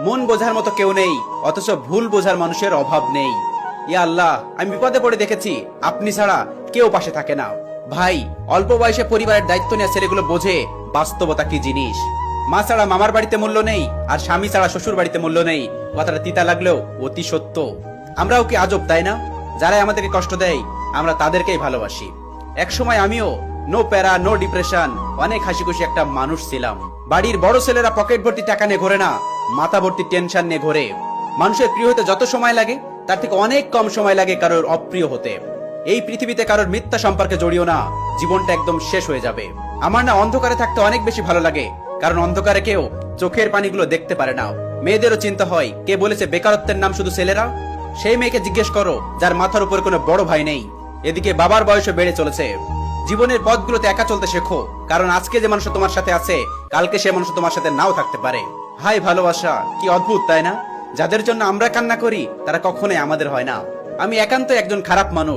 মন বোঝার মতো কেউ নেই, অথচ ভুল বোঝার মানুষের অভাব নেই। ইয়া আল্লাহ, আমি বিপদে পড়ে দেখেছি আপনি ছাড়া কেউ পাশে থাকে না। ভাই, অল্প বয়সে পরিবারের দায়িত্ব নেওয়া ছেলেগুলো বোঝে বাস্তবতা কি জিনিস। মা ছাড়া মামার বাড়িতে মূল্য নেই, আর স্বামী ছাড়া শ্বশুর বাড়িতে মূল্য নেই। কথাটা তিতা লাগলেও অতি সত্য। আমরাও কি আজব, তাই না? যারা আমাদেরকে কষ্ট দেয় আমরা তাদেরকেই ভালোবাসি। একসময় আমিও নো প্যারা নো ডিপ্রেশন, অনেক হাসি খুশি একটা মানুষ ছিলাম। বাড়ির বড় ছেলেরা পকেট ভর্তি টাকা নিয়ে ঘোরে না, মাথা ভর্তি টেনশন নিয়ে ঘোরে। মানুষের প্রিয় হতে যত সময় লাগে তার থেকে অনেক কম সময় লাগে কারোর অপ্রিয় হতে। এই পৃথিবীতে কারোর মিথ্যা সম্পর্কে জড়িও না, জীবনটা একদম শেষ হয়ে যাবে। আমার না অন্ধকারে থাকতে অনেক বেশি ভালো লাগে, কারণ অন্ধকারে কেউ চোখের পানিগুলো দেখতে পারে না। মেয়েদেরও চিন্তা হয়, কে বলেছে বেকারত্বের নাম শুধু ছেলেরা? সেই মেয়েকে জিজ্ঞেস করো যার মাথার উপর কোনো বড় ভাই নেই। এদিকে বাবার বয়সও বেড়ে চলেছে। জীবনের পথগুলোতে একা চলতে শেখো, কারণ আজকে যে মানুষ তোমার সাথে আছে কালকে সে মানুষ তোমার সাথে নাও থাকতে পারে। হাই ভালোবাসা কি অদ্ভুত, তাই না? যাদের জন্য আমরা কান্না করি তারা কখনোই আমাদের হয় না। আমি একান্ত একজন খারাপ মানুষ।